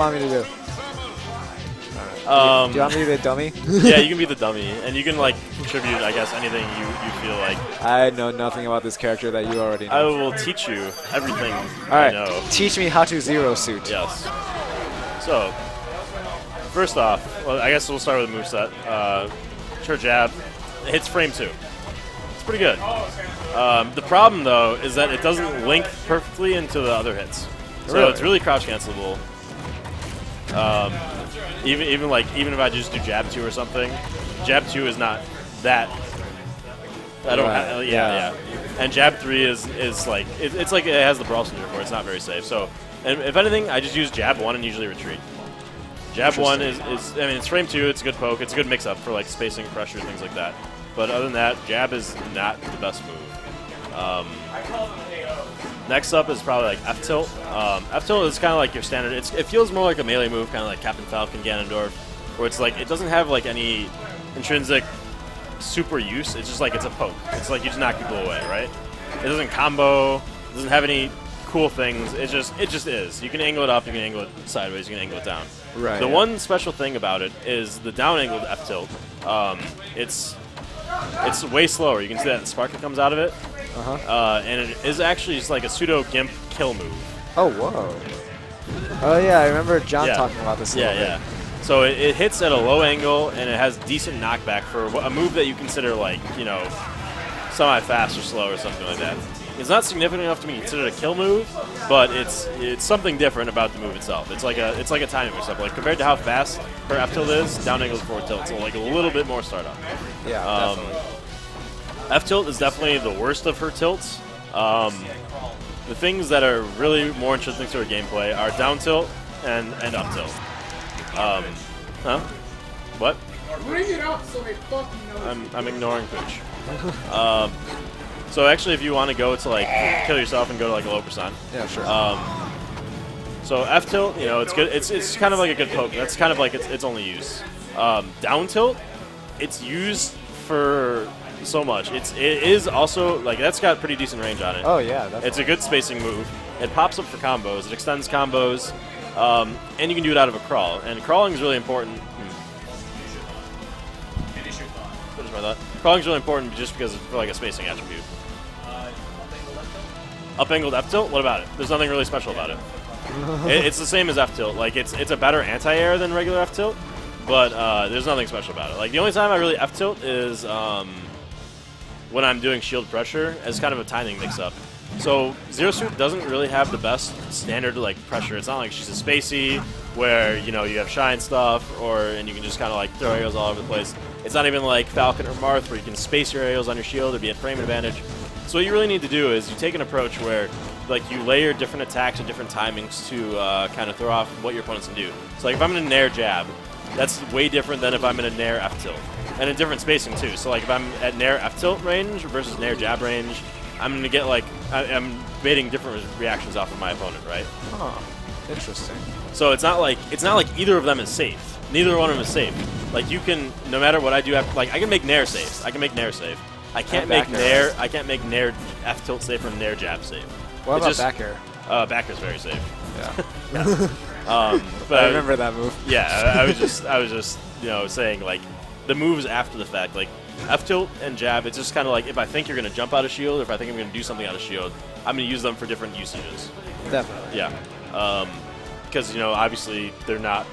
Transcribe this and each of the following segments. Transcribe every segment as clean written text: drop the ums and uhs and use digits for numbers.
want me to do? Do you want me to be the dummy? Yeah, you can be the dummy, and you can like contribute, I guess, anything you feel like. I know nothing about this character that you already know. I will teach you everything I know. Teach me how to zero suit. Yes. So, first off, well, I guess we'll start with the moveset. Sure jab. It hits frame 2. It's pretty good. The problem, though, is that it doesn't link perfectly into the other hits. So it's really crouch cancelable. Even if I just do jab 2 or something, jab 2 is not that. I don't. Right. Yeah. And jab 3 is like it's like it has the brawl syndrome where it's not very safe. So, and if anything, I just use jab 1 and usually retreat. Jab 1 is I mean it's frame 2. It's a good poke. It's a good mix up for like spacing, pressure, things like that. But other than that, jab is not the best move. Next up is probably like F tilt. F tilt is kind of like your standard. It feels more like a melee move, kind of like Captain Falcon, Ganondorf, where it's like it doesn't have like any intrinsic super use. It's just like it's a poke. It's like you just knock people away, right? It doesn't combo. It doesn't have any cool things. It just is. You can angle it up. You can angle it sideways. You can angle it down. Right. The one special thing about it is the down angled F tilt. It's way slower. You can see that spark that comes out of it. And it is actually just like a pseudo gimp kill move. Oh, whoa. Oh, yeah, I remember John talking about this a little bit. So it hits at a low angle, and it has decent knockback for a move that you consider like, you know, semi-fast or slow or something like that. It's not significant enough to be considered a kill move, but it's something different about the move itself. It's like a timing mix up. Like compared to how fast her F tilt is, down angle is forward tilt, so like a little bit more startup. Yeah, definitely. F tilt is definitely the worst of her tilts. The things that are really more intrinsic to her gameplay are down tilt and up tilt. What? Bring it up so they fucking know. I'm ignoring Pooch. So actually, if you want to go to like kill yourself and go to like a low percent. Yeah, sure. So F tilt, you know, it's good. It's kind of like a good poke. That's kind of like its only use. Down tilt, it's used for so much. It is also like that's got pretty decent range on it. Oh yeah, definitely. It's a good spacing move. It pops up for combos. It extends combos, and you can do it out of a crawl. And crawling is really important. Finish my thought. Crawling is really important just because it's like a spacing attribute. Up angled F tilt. What about it? There's nothing really special about it. It's the same as F tilt. Like it's a better anti-air than regular F tilt, but there's nothing special about it. Like the only time I really F tilt is when I'm doing shield pressure as kind of a timing mix-up. So Zero Suit doesn't really have the best standard like pressure. It's not like she's a spacey where you know you have shine stuff and you can just kind of like throw aerials all over the place. It's not even like Falcon or Marth where you can space your aerials on your shield or be at frame advantage. So what you really need to do is you take an approach where like you layer different attacks at different timings to kind of throw off what your opponents can do. So like if I'm in a nair jab, that's way different than if I'm in a nair F tilt. And a different spacing too. So like if I'm at nair F tilt range versus nair jab range, I'm gonna get like I'm baiting different reactions off of my opponent, right? Huh. Interesting. So it's not like either of them is safe. Neither one of them is safe. Like you can, no matter what I do, like I can make nair safe. I can make nair safe. I can't make nair. I can't make nair F tilt safe or nair jab safe. What about back air? Back air is very safe. Yeah. But I remember that move. Yeah, I was just you know saying like the moves after the fact, like F tilt and jab. It's just kind of like if I think you're gonna jump out of shield, or if I think I'm gonna do something out of shield, I'm gonna use them for different usages. Definitely. Yeah. Because you know obviously they're not.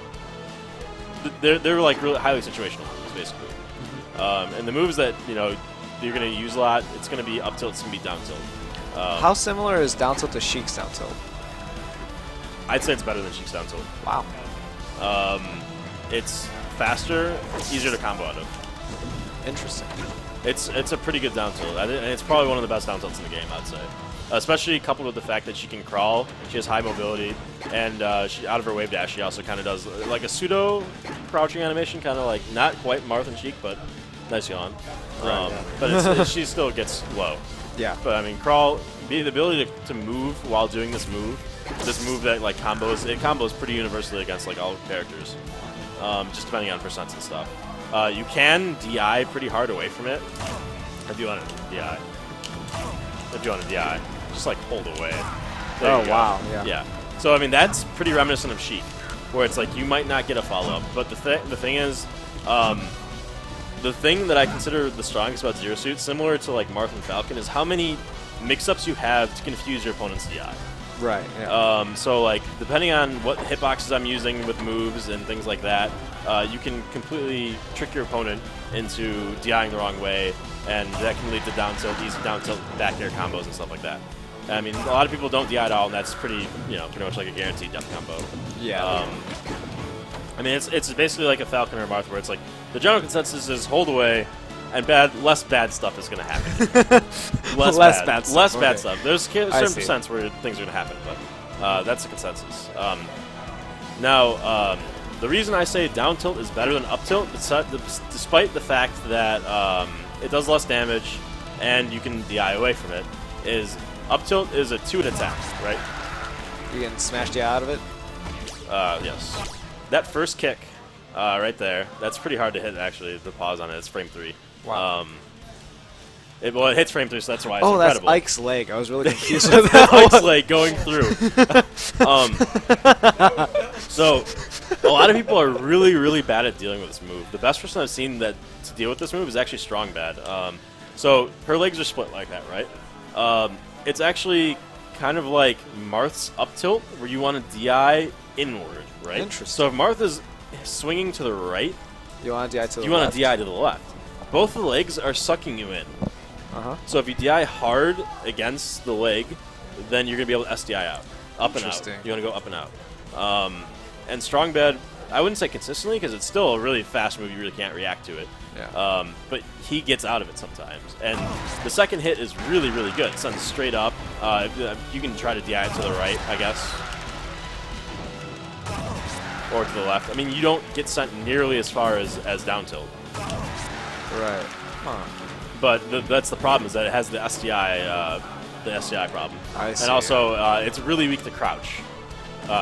They're like really highly situational moves basically. And the moves that you know you're gonna use a lot, it's gonna be up tilt, it's gonna be down tilt. How similar is down tilt to Sheik's down tilt? I'd say it's better than Sheik's down tilt. Wow. It's faster, easier to combo out of. Interesting. It's a pretty good down tilt, and it's probably one of the best down tilts in the game, I'd say. Especially coupled with the fact that she can crawl, she has high mobility, and out of her wave dash, she also kind of does like a pseudo crouching animation, kind of like not quite Marth and Sheik, but nice yawn. Right, But she still gets low. Yeah. But I mean, crawl, the ability to move while doing this move that like combos pretty universally against like all characters, just depending on percents and stuff. You can DI pretty hard away from it if you want to DI. If you want to DI, just like hold away. There Oh you go. wow, yeah. Yeah. So I mean that's pretty reminiscent of Sheik. where it's like you might not get a follow-up. But the thing is, the thing that I consider the strongest about Zero Suit, similar to like Marth and Falcon, is how many mix-ups you have to confuse your opponent's DI. Right. Yeah. So like depending on what hitboxes I'm using with moves and things like that, you can completely trick your opponent into DIing the wrong way, and that can lead to down tilt, easy down tilt, back air combos and stuff like that. I mean, a lot of people don't DI at all, and that's pretty much like a guaranteed death combo. Yeah. I mean, it's basically like a Falcon or a Marth, where it's like the general consensus is hold away, and less bad stuff is going to happen. less bad stuff. There's certain percents where things are going to happen, but that's the consensus. Now, the reason I say down tilt is better than up tilt, despite the fact that it does less damage and you can DI away from it, is up tilt is a 2-hit attack, right? You can smash DI out of it? Yes. That first kick right there, that's pretty hard to hit, actually, the pause on it. It's frame 3. Wow. It hits frame 3, so that's why it's incredible. incredible. Oh, that's Ike's leg. I was really confused with that. Ike's leg going through. So, a lot of people are really, really bad at dealing with this move. The best person I've seen to deal with this move is actually Strong Bad. So, her legs are split like that, right? It's actually kind of like Marth's up tilt, where you want to DI inward, right? Interesting. So, if Marth is swinging to the right, you want to DI to the left. You want to DI to the left. Both the legs are sucking you in. So if you DI hard against the leg, then you're going to be able to SDI out. Up and out. You want to go up and out. And Strong Bad, I wouldn't say consistently, because it's still a really fast move. You really can't react to it. Yeah. But he gets out of it sometimes. And the second hit is really, really good. It sends straight up. You can try to DI it to the right, I guess. Or to the left. I mean, you don't get sent nearly as far as down tilt. Right. Huh. But that's the problem, is that it has the SDI problem. I see. And also, it's really weak to crouch.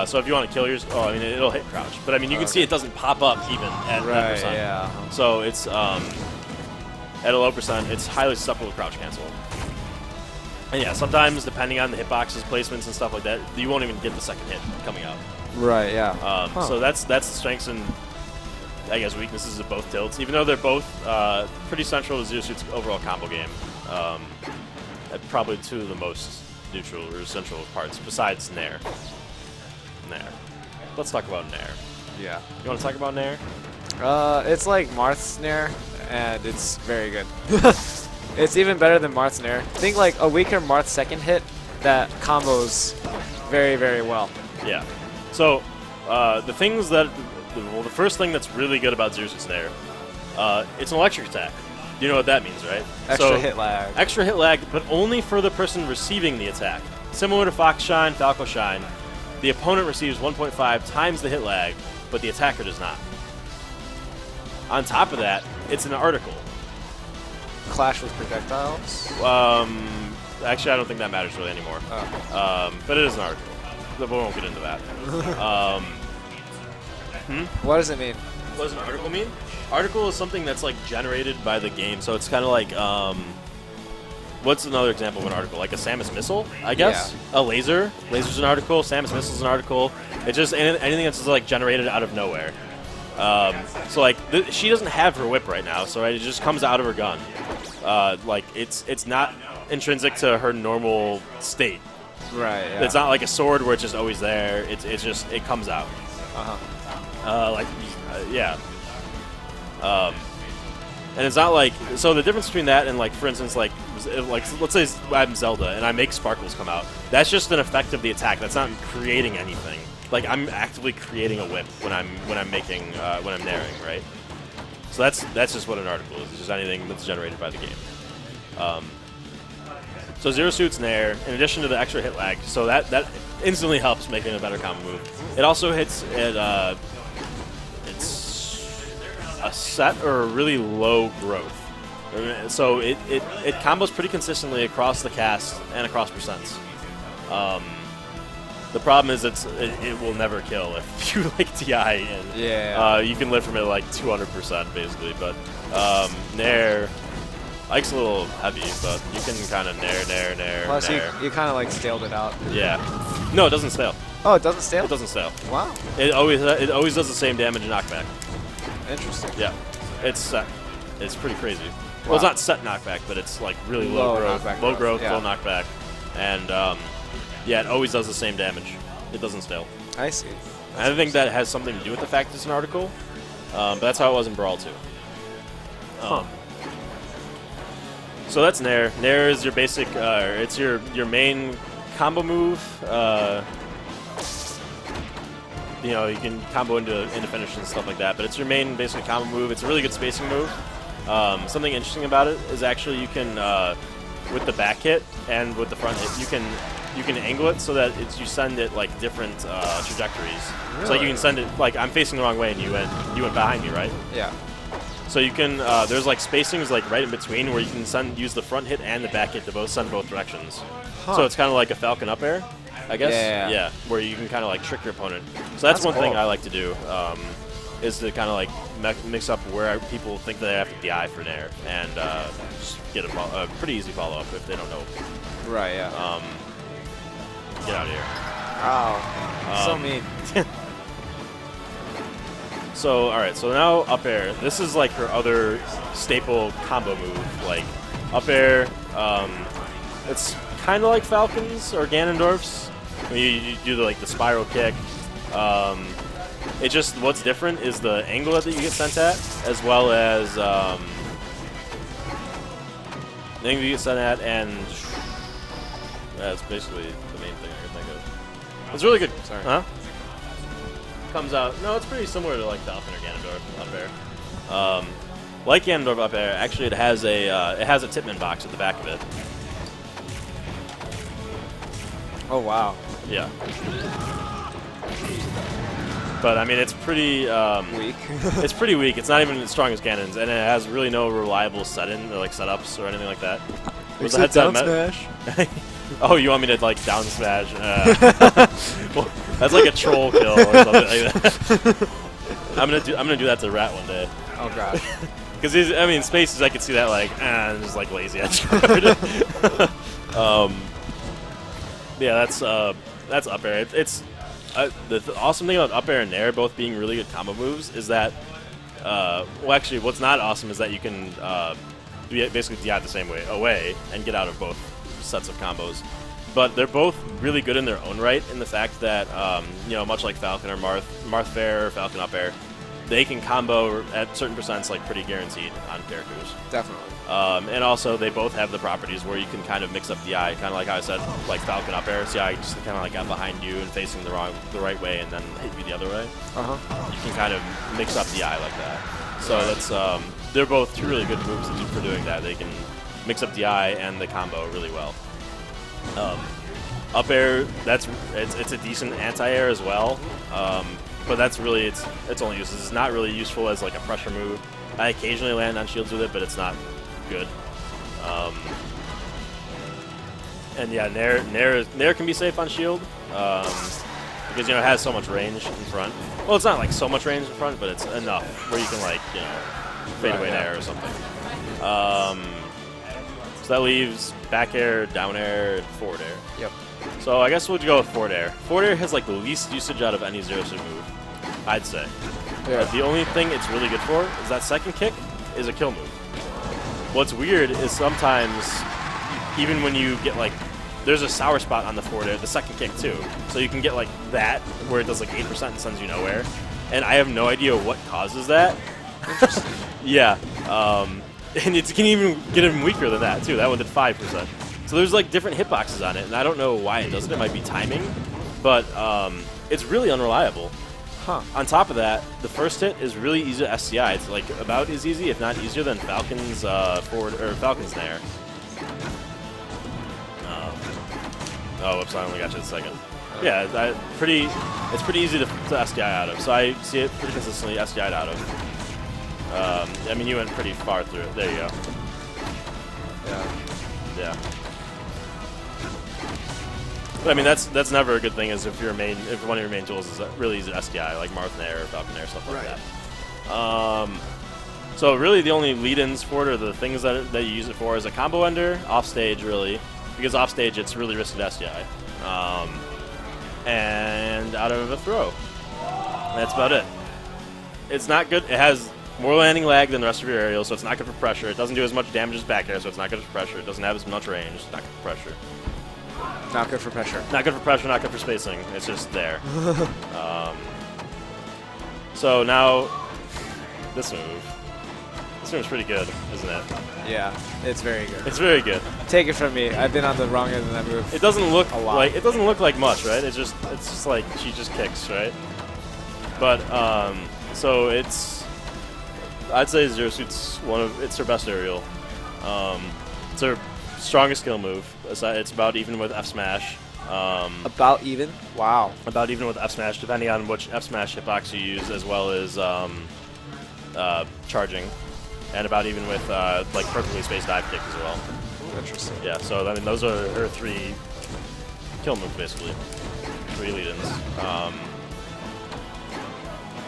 So if you want to kill yours, I mean, it'll hit crouch. But I mean, you can see it doesn't pop up even at 9%. Yeah. So it's at a low percent, it's highly susceptible to crouch cancel. And yeah, sometimes depending on the hitboxes, placements, and stuff like that, you won't even get the second hit coming out. Right. Yeah. So that's the strengths and, I guess, weaknesses of both tilts, even though they're both pretty central to Zero Suit's overall combo game. Probably two of the most neutral or central parts, besides Nair. Let's talk about Nair. Yeah. You want to talk about Nair? It's like Marth's Nair, and it's very good. It's even better than Marth's Nair. Think like a weaker Marth second hit that combos very, very well. Yeah. So the things that... Well, the first thing that's really good about Zero Suit's Nair, it's an electric attack. You know what that means, right? Extra hit lag. Extra hit lag, but only for the person receiving the attack. Similar to Fox Shine, Falco Shine, the opponent receives 1.5 times the hit lag, but the attacker does not. On top of that, it's an article. Clash with projectiles? Actually, I don't think that matters really anymore. Oh. But it is an article. We won't get into that. What does it mean? What does an article mean? Article is something that's like generated by the game, so it's kind of like what's another example of an article? Like a Samus missile, I guess. Yeah. A laser. Laser's an article. Samus missile's an article. It's just anything that's just like generated out of nowhere. So like she doesn't have her whip right now, so it just comes out of her gun. Like it's not intrinsic to her normal state. Right. Yeah. It's not like a sword where it's just always there. It's just it comes out. Yeah. And it's not like, so the difference between that and like, for instance, like let's say I'm Zelda and I make sparkles come out. That's just an effect of the attack. That's not creating anything. Like I'm actively creating a whip when I'm making when I'm narrating, right? So that's just what an article is. It's just anything that's generated by the game. So Zero Suit's Nair, in addition to the extra hit lag, so that instantly helps making a better combo move. It also hits at it's a set or a really low growth. So it combos pretty consistently across the cast and across percents. The problem is it will never kill if you like DI and you can live from it like 200% basically. But Nair, Ike's a little heavy, but you can kind of nair. Plus, you kind of like staled it out. Yeah. No, it doesn't stale. Oh, it doesn't stale? It doesn't stale. Wow. It always does the same damage and knockback. Interesting. Yeah, it's set. It's pretty crazy. Wow. Well, it's not set knockback, but it's like really low growth, yeah. low knockback, and yeah, it always does the same damage. It doesn't stale. I see. I think that has something to do with the fact it's an article, but that's how it was in Brawl 2. So that's Nair. Nair is your basic, it's your main combo move. You know, you can combo into finishes and stuff like that, but it's your main basic combo move. It's a really good spacing move. Something interesting about it is actually you can, with the back hit and with the front hit, you can angle it so that you send it like different trajectories. Really? So like you can send it like I'm facing the wrong way and you went behind me, right? Yeah. So you can there's like spacings like right in between where you can use the front hit and the back hit to both send both directions. Huh. So it's kind of like a Falcon up air, I guess. Yeah. Where you can kind of like trick your opponent. So that's one cool. thing I like to do. Is to kind of like mix up where people think they have to DI for Nair and just get a pretty easy follow up if they don't know. Right. Yeah. Get out of here. Wow. So mean. So, alright, so now up air. This is like her other staple combo move. Like, up air, it's kind of like Falcon's or Ganondorf's. You do like the spiral kick. It just, what's different is the angle that you get sent at, as well as the angle you get sent at, and that's basically the main thing I can think of. It's really good. Sorry. Huh? Comes out. No, it's pretty similar to like Falcon or Ganondorf up air. Like Ganondorf up air, actually it has a Tipman box at the back of it. Oh wow. Yeah. But I mean, it's pretty Weak. it's pretty weak. It's not even as strong as Ganon's, and it has really no reliable set-in or like setups or anything like that. Was the headset smash. Oh, you want me to like down smash? Well, that's like a troll kill or something like that. I'm gonna do that to Rat one day. Oh god. Because I mean, Spaces I could see that like just like lazy edge guard. Yeah, that's up air. It's the awesome thing about up air and nair both being really good combo moves is that well, actually, what's not awesome is that you can basically DI the same way away and get out of both sets of combos. But they're both really good in their own right in the fact that, you know, much like Falcon or Marth Fair or Falcon Up Air, they can combo at certain percents like pretty guaranteed on characters. Definitely. And also they both have the properties where you can kind of mix up DI, kind of like how I said, like Falcon Up Air. See, I just kind of like got behind you and facing the right way and then hit you the other way. You can kind of mix up DI like that. So that's they're both two really good moves for doing that. They can mix up DI and the combo really well. Up air, it's a decent anti-air as well, but that's really its only use. It's not really useful as like a pressure move. I occasionally land on shields with it, but it's not good. And yeah, Nair can be safe on shield because, you know, it has so much range in front. Well, it's not like so much range in front, but it's enough where you can, like, you know, fade away Nair or something. So that leaves back air, down air, and forward air. Yep. So I guess we'll go with forward air. Forward air has like the least usage out of any zero-suit move, I'd say. Yeah. The only thing it's really good for is that second kick is a kill move. What's weird is sometimes, even when you get like, there's a sour spot on the forward air, the second kick too. So you can get like that, where it does like 8% and sends you nowhere. And I have no idea what causes that. Interesting. Yeah. And it can even get even weaker than that too. That one did 5%. So there's like different hitboxes on it, and I don't know why it does it. It might be timing, but it's really unreliable. Huh. On top of that, the first hit is really easy to SCI. It's like about as easy, if not easier, than Falcon's forward or Falcon's Nair. Oh, whoops! I only got you a second. Yeah, it's pretty easy to SDI out of. So I see it pretty consistently SDI'd out of. I mean, you went pretty far through it. There you go. Yeah. But I mean, that's never a good thing. Is if one of your main tools is really easy to SDI, like Marth Nair or Falcon Nair, stuff like that. So really, the only lead-ins for it are the things that you use it for is a combo ender, offstage really, because offstage it's really risky to SDI. and out of a throw. That's about it. It's not good. It has more landing lag than the rest of your aerial, so it's not good for pressure. It doesn't do as much damage as back air, so it's not good for pressure. It doesn't have as much range. It's not good for pressure. Not good for pressure. Not good for pressure, not good for spacing. It's just there. So now, this move. This move's pretty good, isn't it? Yeah, it's very good. It's very good. Take it from me. I've been on the wrong end of that move. It doesn't look a lot. like much, right? It's just like she just kicks, right? But so I'd say Zero Suit's it's her best aerial. It's her strongest skill move. It's about even with F smash. About even? Wow. About even with F smash, depending on which F smash hitbox you use, as well as charging, and about even with like perfectly spaced dive kick as well. Interesting. Yeah. So I mean, those are her 3 kill moves basically, 3 lead-ins.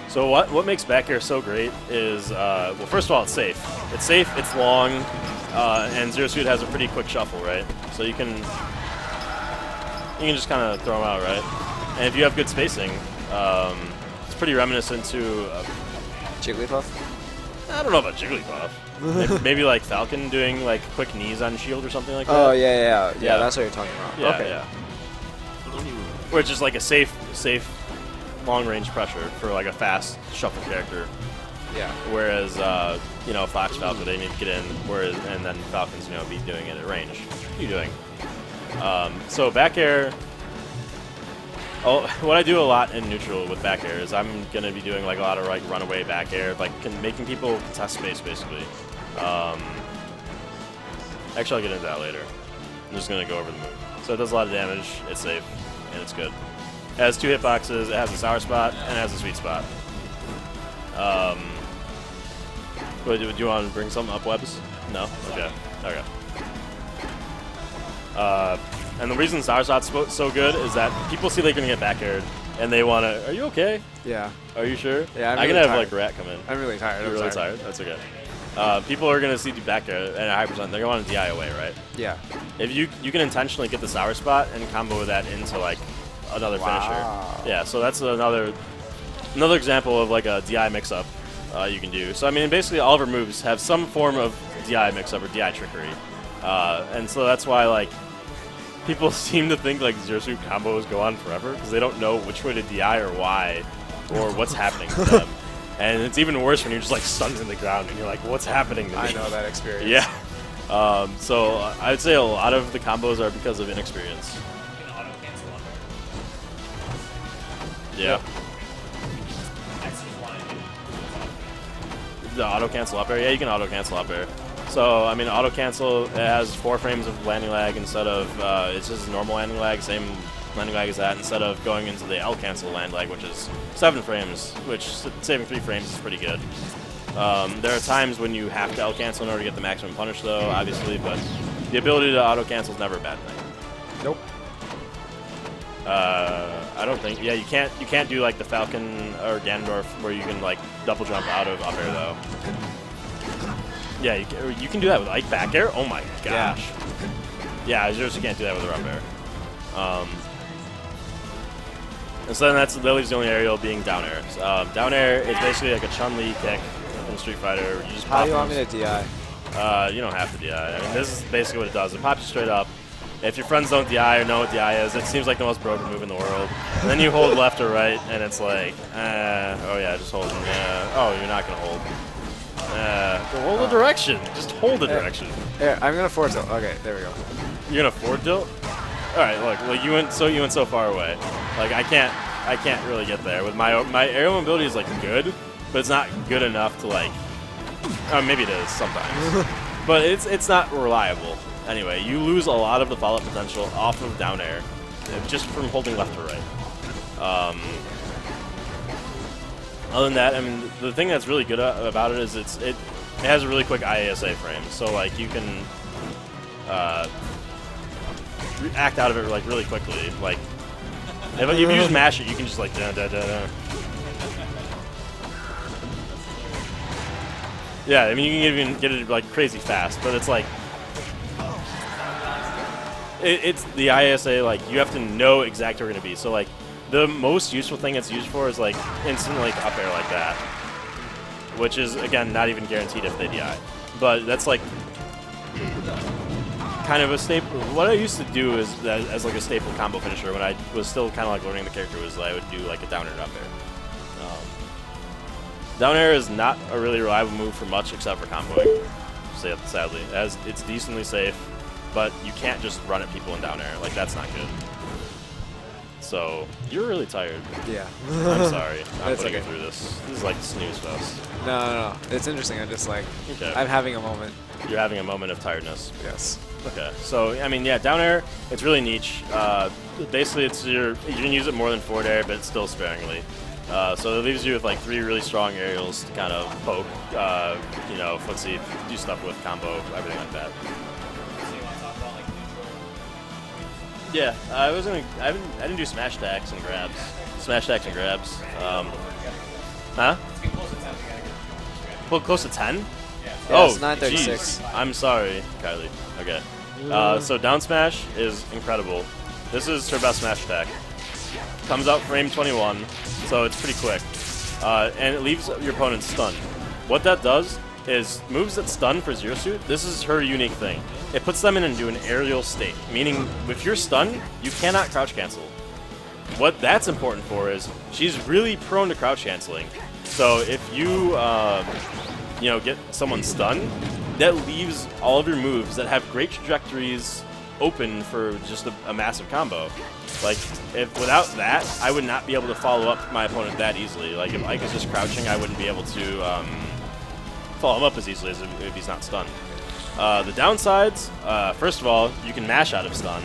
So what makes back air so great is, well, first of all, it's safe. It's safe, it's long, and Zero Suit has a pretty quick shuffle, right? So you can just kind of throw them out, right? And if you have good spacing, it's pretty reminiscent to... Jigglypuff? I don't know about Jigglypuff. maybe like Falcon doing like quick knees on shield or something like that. Oh, yeah. That's what you're talking about. Yeah, okay. yeah. Where it's just like a safe long-range pressure for like a fast shuffle character. Yeah. Whereas, Fox Falcon, they need to get in, and then Falcon's, be doing it at range. What are you doing? So back air, what I do a lot in neutral with back air is I'm going to be doing like a lot of like runaway back air, like making people contest space basically. Actually, I'll get into that later. I'm just going to go over the move. So it does a lot of damage, it's safe, and it's good. It has 2 hitboxes, it has a sour spot, and it has a sweet spot. Do you want to bring something up, Webs? No? Okay. Okay. And the reason sour spot's so good is that people see they're going to get back aired, and they want to, are you okay? Yeah. Are you sure? Yeah, I'm I really can have tired. like Rat come in. I'm really tired. You're really tired? That's okay. People are going to see you back air at a high percent. They're going to want to DI away, right? Yeah. If you can intentionally get the sour spot and combo that into like another finisher. Yeah, so that's another example of like a DI mix-up you can do. So I mean, basically all of her moves have some form of DI mix-up or DI trickery, and so that's why like people seem to think like Zero Suit combos go on forever because they don't know which way to DI or why or what's happening to them. And it's even worse when you're just like stunned in the ground and you're like, what's happening to me? I know that experience. Yeah. So I'd say a lot of the combos are because of inexperience. Yeah. The auto cancel up air? Yeah, you can auto cancel up air. So, I mean, auto cancel, it has 4 frames of landing lag instead of, it's just normal landing lag, same landing lag as that, instead of going into the L cancel land lag, which is 7 frames, which saving 3 frames is pretty good. There are times when you have to L cancel in order to get the maximum punish, though, obviously, but the ability to auto cancel is never a bad thing. Nope. I don't think. Yeah, you can't do like the Falcon or Ganondorf where you can like double jump out of up air though. Yeah, you can do that with like back air. Oh my gosh. Yeah, Zero Suit can't do that with her up air. And so then that leaves the only aerial being down air. Down air is basically like a Chun-Li kick in Street Fighter. You just How pop do you want me moves. to DI? You don't have to DI. I mean, this is basically what it does. It pops you straight up. If your friends don't DI or know what DI is, it seems like the most broken move in the world. And then you hold left or right, and it's like, oh yeah, just hold. Oh, you're not gonna hold. Hold the direction. Just hold the direction. Here, I'm gonna force it. Okay, there we go. You're gonna forward tilt. All right, look, like you went so far away. Like I can't really get there with my aerial mobility is like good, but it's not good enough to like. Maybe it is sometimes, but it's not reliable. Anyway, you lose a lot of the follow-up potential off of down air, just from holding left or right. Other than that, I mean, the thing that's really good about it is it has a really quick IASA frame, so like you can act out of it like really quickly. Like if you just mash it, you can just like da da da da. Yeah, I mean you can even get it like crazy fast, but it's like. It's the ISA, like, you have to know exactly where you're going to be. So, like, The most useful thing it's used for is like instant like up air like that, which is again not even guaranteed if they DI, but that's like kind of a staple. What I used to do is as like a staple combo finisher when I was still kind of like learning the character was I would do like a down air up air. Down air is not a really reliable move for much except for comboing, sadly, as it's decently safe, but you can't just run at people in down air. Like, that's not good. So, you're really tired. Yeah. I'm sorry. I'm It's putting you okay. through this. This is like snooze fest. No. It's interesting. I'm just like, Okay. I'm having a moment. You're having a moment of tiredness. Yes. Okay. So, I mean, yeah, down air, it's really niche. Basically, you can use it more than forward air, but it's still sparingly. So it leaves you with like 3 really strong aerials to kind of poke, you know, footsie, do stuff with combo, everything like that. Yeah, I didn't do smash attacks and grabs. Smash attacks and grabs. Huh? Well, close to 10? Yeah, it's 936. Jeez. I'm sorry, Kylie. Okay. So down smash is incredible. This is her best smash attack. Comes out frame 21, so it's pretty quick. And it leaves your opponent stunned. What that does is moves that stun for Zero Suit, this is her unique thing. It puts them into an aerial state, meaning if you're stunned, you cannot crouch cancel. What that's important for is she's really prone to crouch canceling. So if you, you know, get someone stunned, that leaves all of your moves that have great trajectories open for just a massive combo. Like, without that, I would not be able to follow up my opponent that easily. Like, if Ike is just crouching, I wouldn't be able to follow him up as easily as if he's not stunned. The downsides, first of all, you can mash out of stun.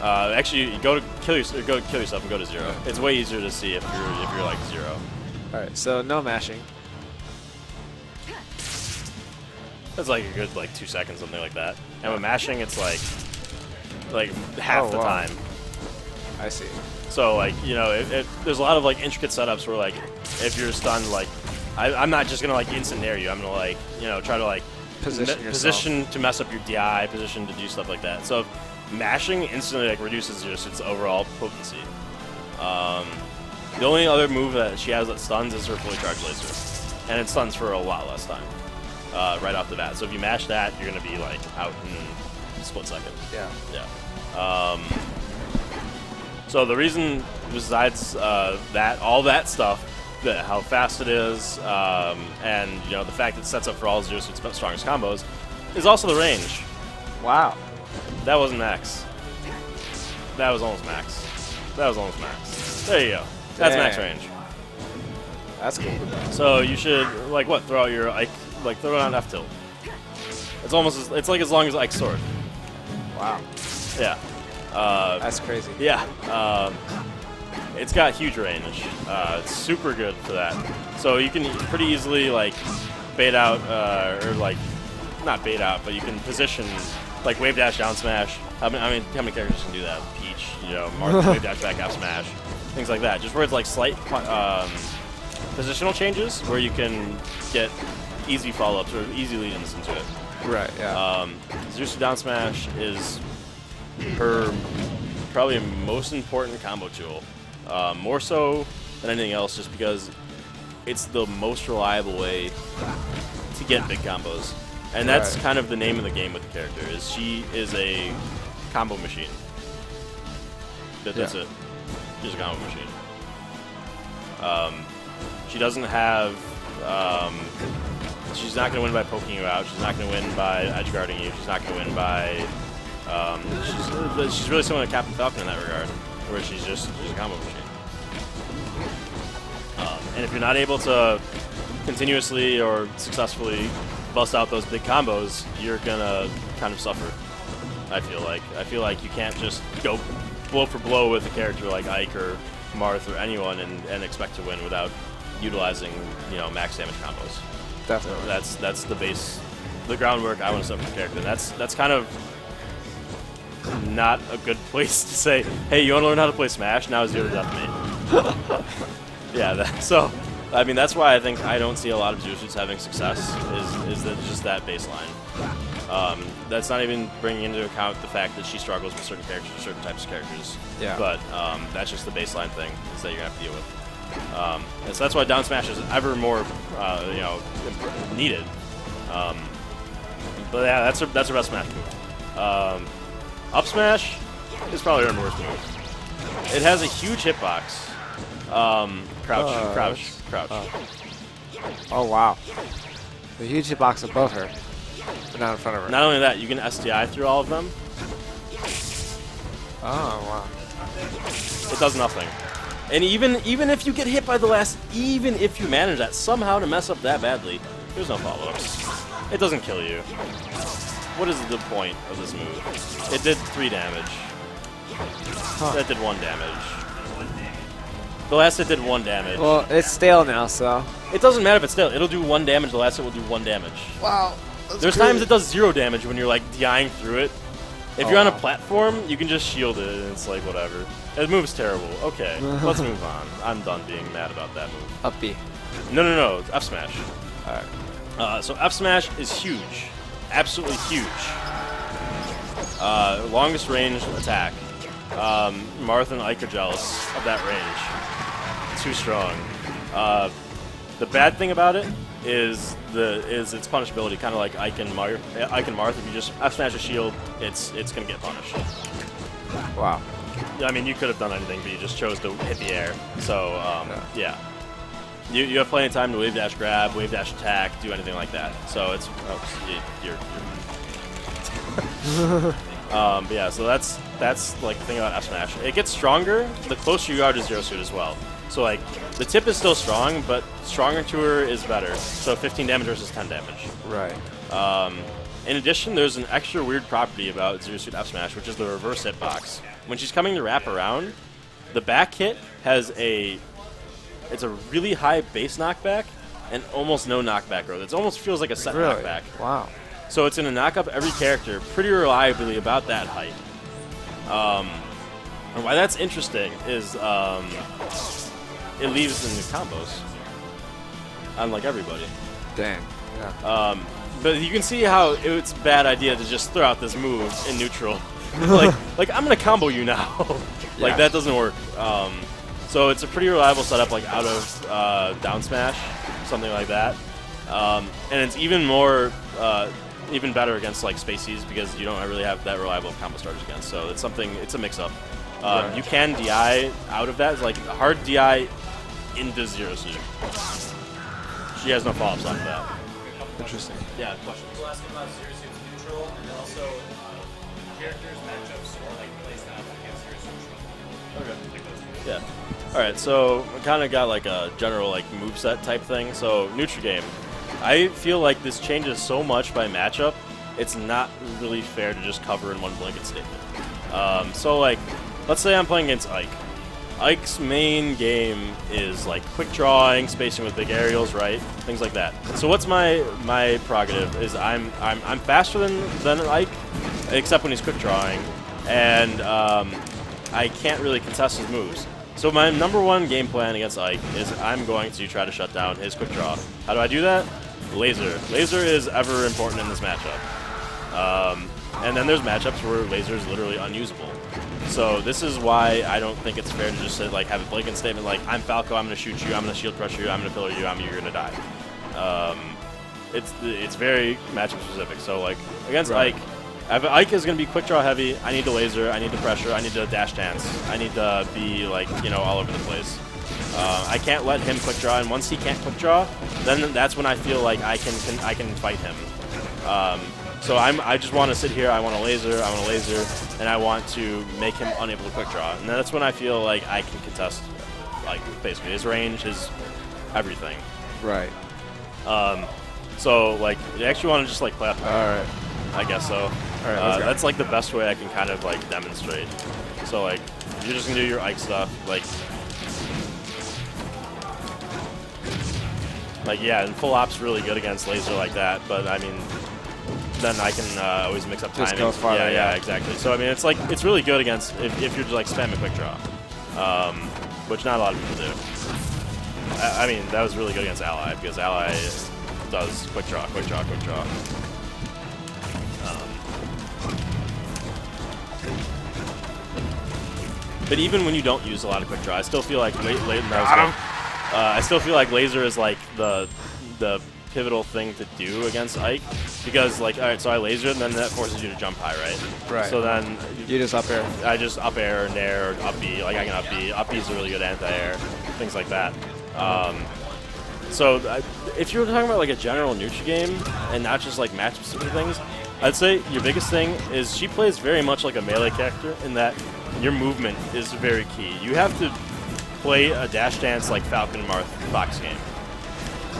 Actually, go to kill yourself and go to 0. It's way easier to see if you're like 0. All right, so no mashing. That's like a good like 2 seconds, something like that. And with mashing, it's like half the time. I see. So like, you know, there's a lot of like intricate setups where like if you're stunned, like I'm not just gonna like instant nair you. I'm gonna like, you know, try to like position to mess up your DI, position to do stuff like that. So mashing instantly like reduces your its overall potency. The only other move that she has that stuns is her fully charged laser, and it stuns for a lot less time. Right off the bat. So if you mash that, you're going to be like out in a split second. Yeah. Yeah. So the reason, besides that, all that stuff, how fast it is, and you know the fact that it sets up for all Zero Suit's strongest combos, is also the range. Wow. That wasn't max. That was almost max. That was almost max. There you go. That's max range. That's cool. So you should like what? Throw out your Ike. Like throw it on F tilt. It's almost it's like as long as Ike's sword. Wow. Yeah. That's crazy. Yeah. It's got huge range. It's super good for that. So you can pretty easily like bait out or like not bait out, but you can position like wave dash down smash. I mean how many characters can do that? Peach, you know, Marth, wave dash back F smash, things like that. Just where it's like slight positional changes where you can get easy follow-ups or easy lead-ins into it. Right, yeah. Zeus down smash is her probably most important combo tool. More so than anything else just because it's the most reliable way to get big combos. And that's kind of the name of the game with the character, is she is a combo machine. That's it. She's a combo machine. She doesn't have... she's not going to win by poking you out. She's not going to win by edge guarding you. She's not going to win by... she's really similar to Captain Falcon in that regard, where she's a combo machine. And if you're not able to continuously or successfully bust out those big combos, you're going to kind of suffer, I feel like. I feel like you can't just go blow for blow with a character like Ike or Marth or anyone and expect to win without utilizing, you know, max damage combos. Definitely. That's the base, the groundwork I want to set for the character. That's kind of not a good place to say, hey, you want to learn how to play Smash? Now is your death mate. Yeah, so, I mean, that's why I think I don't see a lot of Zero Suits having success, is that just that baseline. That's not even bringing into account the fact that she struggles with certain characters, certain types of characters. Yeah. But that's just the baseline thing is that you're gonna have to deal with. And so that's why down smash is ever more, needed. But yeah, that's her best smash move. Up smash is probably her worst move. It has a huge hitbox. Crouch. Oh wow. The huge hitbox above her, but not in front of her. Not only that, you can SDI through all of them. Oh wow. It does nothing. And even if you get hit by the last, even if you manage that somehow to mess up that badly, there's no follow-ups. It doesn't kill you. What is the point of this move? It did 3 damage. That did 1 damage. The last hit did 1 damage. Well, it's stale now, so. It doesn't matter if it's still. It'll do 1 damage. The last hit will do 1 damage. Wow. There's times it does 0 damage when you're like DIing through it. If you're on a platform, you can just shield it, and it's like whatever. It moves terrible. Okay, let's move on. I'm done being mad about that move. Up B. No. It's F smash. Alright. So F smash is huge, absolutely huge. Longest range attack. Marth and Ike are jealous of that range. Too strong. The bad thing about it is its punishability, kind of like Ike and Marth. If you just F smash a shield, it's gonna get punished. Wow. I mean, you could have done anything, but you just chose to hit the air. So yeah. You have plenty of time to wave dash grab, wave dash attack, do anything like that. So it's you're but yeah, so that's like the thing about F smash. It gets stronger the closer you are to Zero Suit as well. So like the tip is still strong, but stronger to her is better. So 15 damage versus 10 damage. Right. In addition, there's an extra weird property about Zero Suit F smash, which is the reverse hitbox. When she's coming to wrap around, the back hit has it's a really high base knockback and almost no knockback growth. It almost feels like a set Really? knockback. Wow. So it's going to knock up every character pretty reliably about that height. And why that's interesting is it leaves in the combos, unlike everybody. Dang. Yeah. But you can see how it's a bad idea to just throw out this move in neutral. like I'm going to combo you now. Like, Yeah. that doesn't work. So it's a pretty reliable setup, like out of down smash, something like that. And it's even more, even better against like spacies because you don't really have that reliable combo starters against. So it's a mix-up. Right. You can DI out of that. It's like a hard DI into Zero Suit. She has no follow-ups off of that. Interesting. Yeah, questions? We'll ask about Zero Suit's neutral, and then also characters, matchups, or like playstyles against Zero Suit. Okay. Like those two. Yeah. All right. So we kind of got like a general like moveset type thing. So neutral game. I feel like this changes so much by matchup. It's not really fair to just cover in one blanket statement. So like, let's say I'm playing against Ike. Ike's main game is like quick drawing, spacing with big aerials, right? Things like that. So what's my prerogative is I'm faster than Ike, except when he's quick drawing, and I can't really contest his moves. So my number one game plan against Ike is I'm going to try to shut down his quick draw. How do I do that? Laser. Laser is ever important in this matchup. And then there's matchups where laser is literally unusable. So this is why I don't think it's fair to just say, like, have a blanket statement like, I'm Falco, I'm going to shoot you, I'm going to shield crush you, I'm going to pillar you, you're going to die. It's very matchup specific. So like against Ike, if Ike is going to be quick draw heavy, I need the laser, I need the pressure, I need the dash dance, I need to be like, all over the place. I can't let him quick draw, and once he can't quick draw, then that's when I feel like I can fight him. So I just want to sit here, I want a laser, and I want to make him unable to quick draw. And that's when I feel like I can contest, like, basically his range, his everything. Right. So, like, you actually want to just, like, play up. Alright. I guess so. Alright, let's go. That's, like, the best way I can kind of, like, demonstrate. So, like, you're just going to do your Ike stuff, like, yeah, and full op's really good against laser like that, but, I mean, then I can always mix up timing. Just go farther, yeah, exactly. So, I mean, it's really good against, if you're just, like, spamming quick draw, which not a lot of people do. I mean, that was really good against Ally, because Ally does quick draw. But even when you don't use a lot of quick draw, I still feel like I still feel like laser is like the pivotal thing to do against Ike, because like, all right, so I laser, and then that forces you to jump high, right? Right. So then You just up air. I just up air, nair, or up B. Like I can up B. Up B is a really good anti-air, things like that. So if you're talking about like a general neutral game and not just like match specific things, I'd say your biggest thing is she plays very much like a melee character in that your movement is very key. You have to play a dash dance like Falcon and Marth Fox game.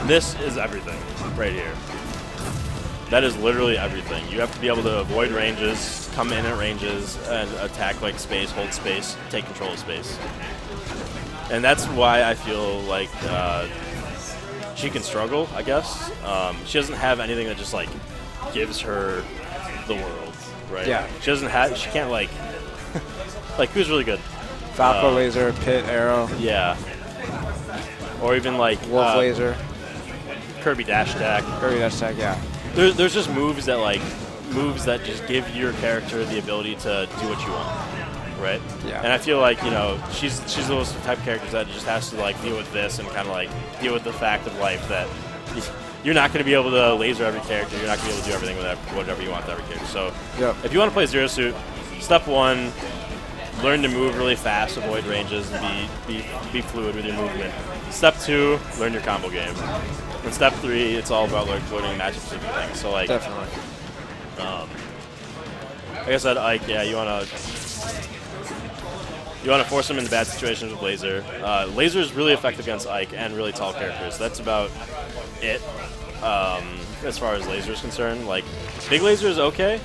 This is everything right here. That is literally everything. You have to be able to avoid ranges, come in at ranges, and attack like space, hold space, take control of space. And that's why I feel like she can struggle, I guess. She doesn't have anything that just like gives her the world, right? Yeah. She can't like, like who's really good? Falco laser, pit arrow, Yeah. Or even like wolf laser, Kirby dash attack. Kirby dash attack. Yeah. There's just moves that just give your character the ability to do what you want, right? Yeah. And I feel like, you know, she's those type of characters that just has to like deal with this and kind of like deal with the fact of life that you're not going to be able to laser every character. You're not going to be able to do everything with whatever you want with every character. So if you want to play Zero Suit, step one, learn to move really fast, avoid ranges, and be fluid with your movement. Step two, learn your combo game. And step three, it's all about like learning matchup-specific things. So like, Definitely. like I said, Ike, yeah, you wanna force him into bad situations with laser. Laser is really effective against Ike and really tall characters. That's about it as far as laser is concerned. Like, big laser is okay.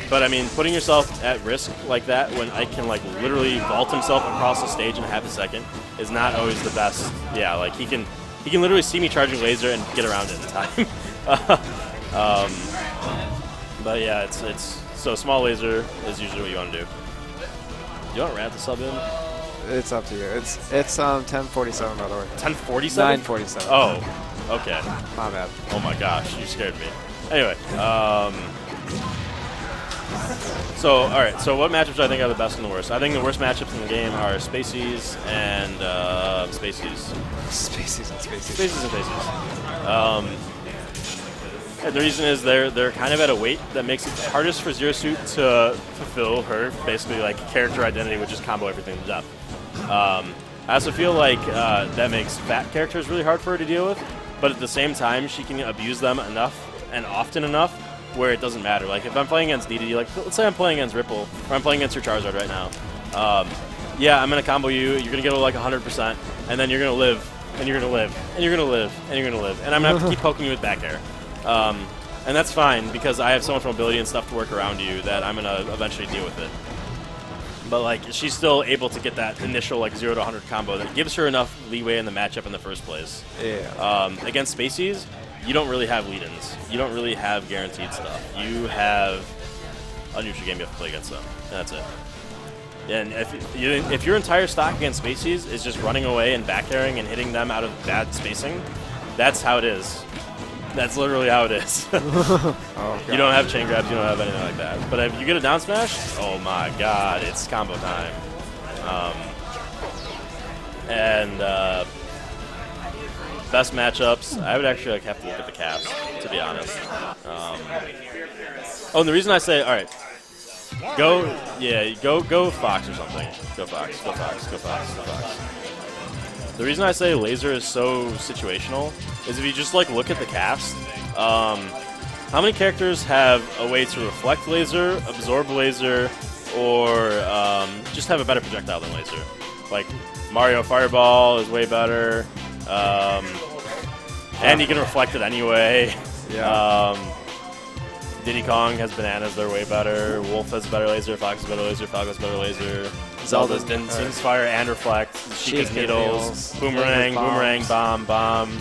But I mean, putting yourself at risk like that when Ike can like literally vault himself across the stage in half a second is not always the best. Yeah, like he can literally see me charging laser and get around it in time. But yeah, it's so small laser is usually what you want to do. You want Rad to sub in? It's up to you. It's 10:47 by the way. 10:47? 9:47. Oh, okay. My bad. Oh my gosh, you scared me. Anyway, so, alright, so what matchups do I think are the best and the worst? I think the worst matchups in the game are Spacies and Spacies. Spacies and Spacies. Spacies and Spacies. And the reason is they're kind of at a weight that makes it hardest for Zero Suit to fulfill her basically like character identity, which is combo everything to death. I also feel like that makes fat characters really hard for her to deal with, but at the same time, she can abuse them enough and often enough where it doesn't matter. Like if I'm playing against DDD, like let's say I'm playing against Ripple, or I'm playing against your Charizard right now. Yeah, I'm gonna combo you. You're gonna get like 100%, and then you're gonna live, and you're gonna live, and you're gonna live, and you're gonna live, and I'm gonna have to keep poking you with back air. And that's fine because I have so much mobility and stuff to work around you that I'm gonna eventually deal with it. But like she's still able to get that initial like 0 to 100 combo that gives her enough leeway in the matchup in the first place. Yeah. Against Spacies, you don't really have lead-ins. You don't really have guaranteed stuff. You have a neutral game you have to play against them, and that's it. And if your entire stock against Spacies is just running away and back airing and hitting them out of bad spacing, that's how it is. That's literally how it is. Oh, you don't have chain grabs, you don't have anything like that. But if you get a down smash, oh my god, it's combo time. Best matchups, I would actually have to look at the cast, to be honest. Oh, and the reason I say, all right, go Fox or something. Go Fox, go Fox, go Fox, go Fox. The reason I say laser is so situational is if you just like look at the cast, how many characters have a way to reflect laser, absorb laser, or just have a better projectile than laser? Like Mario Fireball is way better, and you can reflect it anyway. Yeah. Diddy Kong has bananas, they're way better. Wolf has better laser, Fox has better laser, Falco has better laser. Zelda's Din's Fire and Reflect, Sheikah's Needles, Boomerang, Bomb.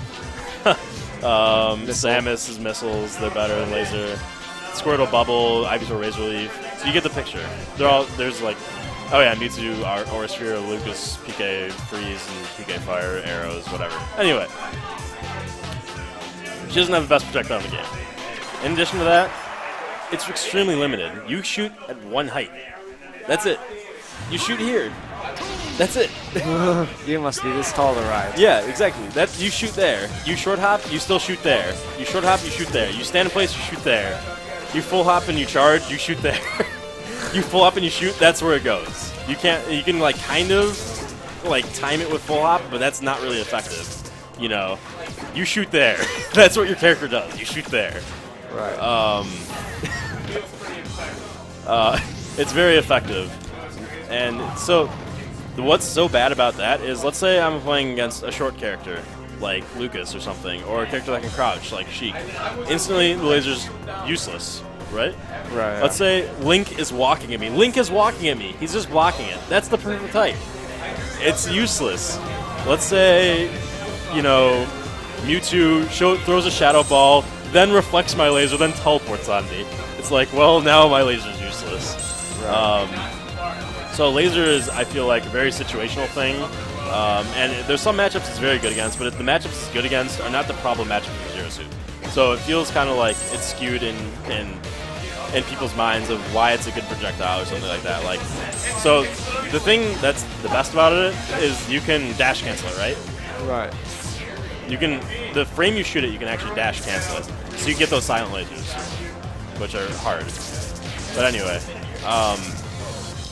Samus is Missiles, they're better than laser. Squirtle, Bubble, Ivysaur, Razor Leaf. So you get the picture. There's like, oh yeah, Mewtwo, Aura Sphere, Lucas, PK Freeze, and PK Fire, Arrows, whatever. Anyway, she doesn't have the best projectile in the game. In addition to that, it's extremely limited. You shoot at one height. That's it. You shoot here. That's it. You must be this tall to ride. Yeah, exactly. That's you shoot there. You short hop, you still shoot there. You short hop, you shoot there. You stand in place, you shoot there. You full hop and you charge, you shoot there. You full hop and you shoot, that's where it goes. You can like kind of like time it with full hop, but that's not really effective. You know, you shoot there. That's what your character does. You shoot there. Right. It's very effective. And so what's so bad about that is, let's say I'm playing against a short character like Lucas or something, or a character that can crouch like Sheik. Instantly the laser's useless, right? Right. Let's say Link is walking at me. Link is walking at me. He's just blocking it. That's the perfect type. It's useless. Let's say, you know, Mewtwo throws a Shadow Ball, then reflects my laser, then teleports on me. It's like, well, now my laser's useless. Right. So laser is, I feel like, a very situational thing. And there's some matchups it's very good against, but the matchups it's good against are not the problem matchup for Zero Suit. So it feels kind of like it's skewed in people's minds of why it's a good projectile or something like that. Like, so the thing that's the best about it is you can dash cancel it, right? Right. You can, the frame you shoot it, you can actually dash cancel it. So you get those silent lasers, which are hard. But anyway,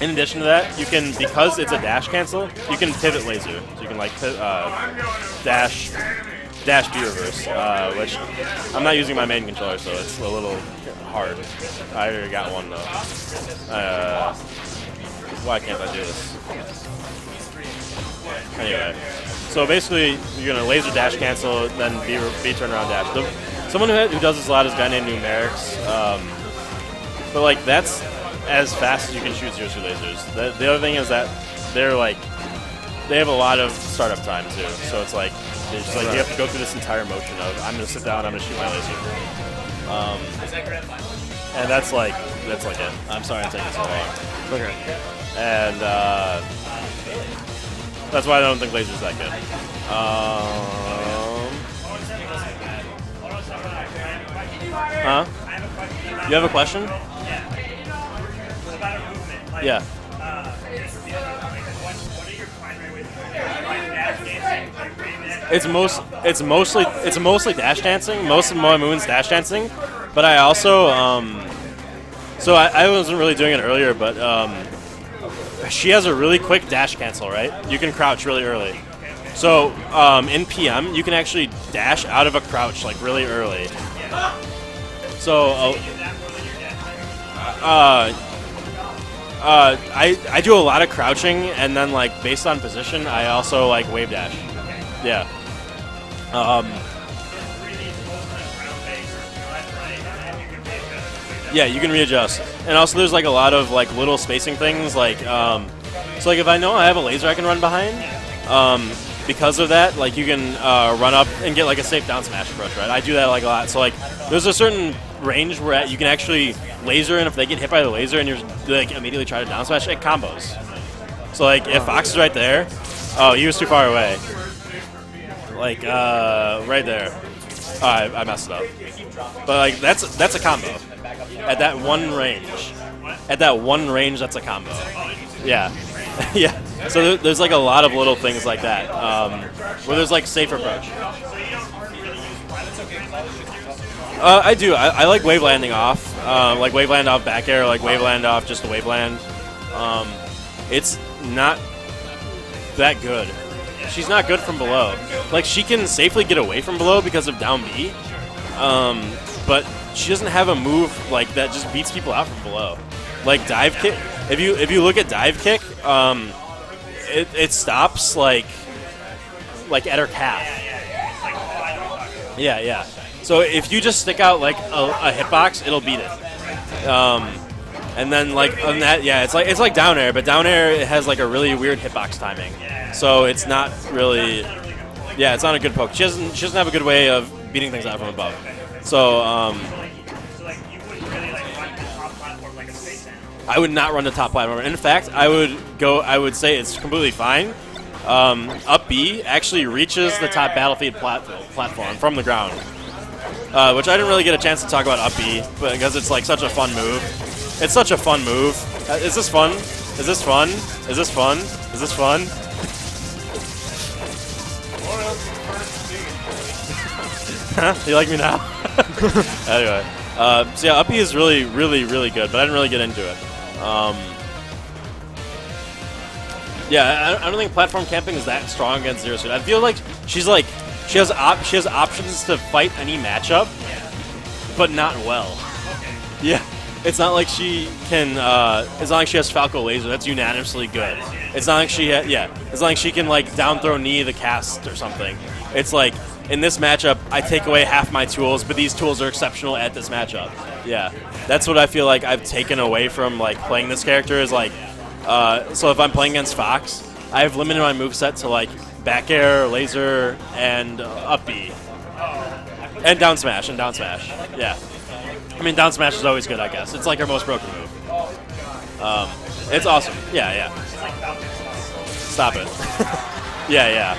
in addition to that, you can, because it's a dash cancel, you can pivot laser. So you can like dash B reverse, which I'm not using my main controller, so it's a little hard. I already got one though. Why can't I do this? Anyway, so basically you're gonna laser dash cancel, then B turn around dash. Someone who does this a lot is a guy named Numerics, but like that's as fast as you can shoot Zero Suit lasers. The other thing is that they're like, they have a lot of startup time too. So it's like, it's just like you have to go through this entire motion of I'm gonna sit down, I'm gonna shoot my laser. And that's like it. I'm sorry I'm taking so long. Okay. And that's why I don't think laser's that good. Huh? You have a question? Yeah. It's mostly dash dancing. Most of my moon's dash dancing, but I also so I wasn't really doing it earlier, but she has a really quick dash cancel, right? You can crouch really early. So in PM, you can actually dash out of a crouch like really early. So I do a lot of crouching, and then like based on position, I also like wave dash. Yeah. Yeah, you can readjust, and also there's like a lot of like little spacing things, like so like if I know I have a laser I can run behind, because of that, like you can run up and get like a safe down smash approach, right? I do that like a lot. So like there's a certain range where you can actually laser, and if they get hit by the laser and you're like immediately try to down smash, it combos. So like if Fox is right there, oh, he was too far away. Like right there. Oh, I messed it up. But like that's a combo. At that one range. At that one range, that's a combo. Yeah. Yeah. So there's like a lot of little things like that, where there's like safe approach. I do. I like wave landing off. Like wave land off back air, like wave land off just a wave land. It's not that good. She's not good from below. Like she can safely get away from below because of down B, but she doesn't have a move like that just beats people out from below. Like dive kick. If you look at dive kick, it stops like at her calf. Yeah. So if you just stick out like a hitbox, it'll beat it. And then like on that, yeah, it's like down air, but down air it has like a really weird hitbox timing. So it's not really, yeah, it's not a good poke. She doesn't have a good way of beating things out from above. So I would not run the top platform. In fact, I would say it's completely fine. Up B actually reaches the top battlefield platform from the ground, which I didn't really get a chance to talk about up B, but because it's like such a fun move. It's such a fun move. Is this fun? Is this fun? Is this fun? Is this fun? You like me now? Anyway, so yeah, Uppy is really, really, really good, but I didn't really get into it. Yeah, I don't think platform camping is that strong against Zero Suit. I feel like she has options to fight any matchup, but not well. Yeah, it's not like she can. It's not like she has Falco Laser. That's unanimously good. It's not like it's not like she can like down throw knee the cast or something. It's like in this matchup, I take away half my tools, but these tools are exceptional at this matchup. Yeah, that's what I feel like I've taken away from like playing this character is like. So if I'm playing against Fox, I've limited my moveset to like back air, laser, and up B. And down smash, Yeah. I mean, down smash is always good, I guess. It's like her most broken move. It's awesome. Yeah. Stop it. Yeah.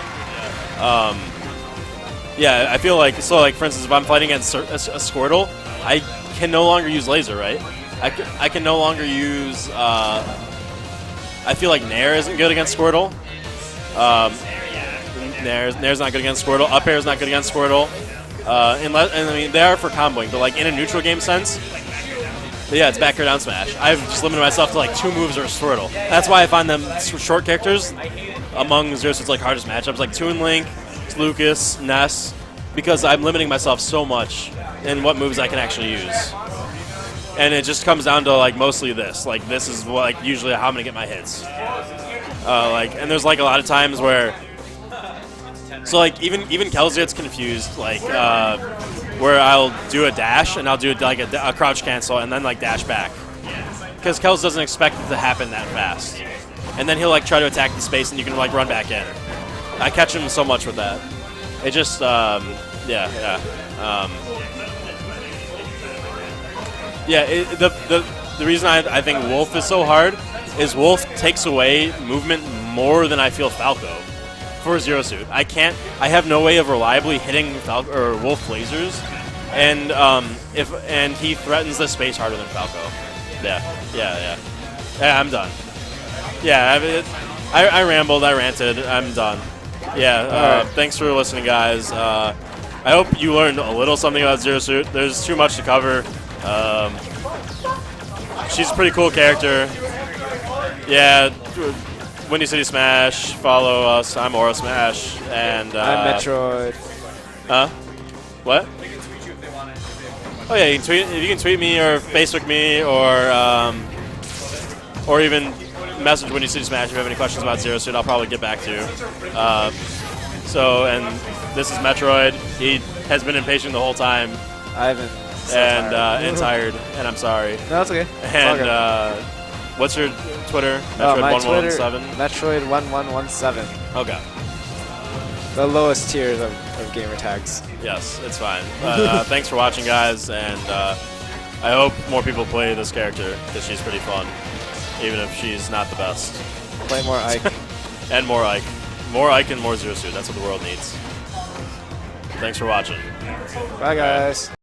Yeah, I feel like, so like, for instance, if I'm fighting against a Squirtle, I can no longer use laser, right? I can no longer use, I feel like Nair isn't good against Squirtle. Nair's not good against Squirtle. Up air is not good against Squirtle. And I mean, they are for comboing, but like in a neutral game sense, yeah, it's back air down smash. I've just limited myself to like 2 moves or a Squirtle. That's why I find them short characters among Zero Suit's like hardest matchups, like Toon Link, Lucas, Ness, because I'm limiting myself so much in what moves I can actually use. And it just comes down to like mostly this. Like this is what, like usually how I'm gonna get my hits. And there's like a lot of times where, so like even Kels gets confused, like where I'll do a dash and I'll do like a crouch cancel and then like dash back, because Kels doesn't expect it to happen that fast. And then he'll like try to attack the space and you can like run back in. I catch him so much with that. It just the reason I think Wolf is so hard is Wolf takes away movement more than I feel Falco for Zero Suit. I have no way of reliably hitting Wolf lasers, and he threatens the space harder than Falco. Yeah, I'm done. Yeah, I rambled, I ranted, I'm done. Yeah, thanks for listening, guys. I hope you learned a little something about Zero Suit. There's too much to cover. She's a pretty cool character. Yeah, Windy City Smash, follow us. I'm Aura Smash, and I'm Metroid. What? Oh yeah, you can tweet me or Facebook me or even message Windy City Smash if you have any questions about Zero Suit. I'll probably get back to you. And this is Metroid. He has been impatient the whole time. I haven't. And tired, and I'm sorry. No, it's okay. And what's your Twitter? Metroid1117? Metroid1117. Okay. The lowest tiers of gamer tags. Yes, it's fine. Thanks for watching, guys, and I hope more people play this character, because she's pretty fun, even if she's not the best. Play more Ike. And more Ike. More Ike and more Zero Suit. That's what the world needs. Thanks for watching. Bye, guys.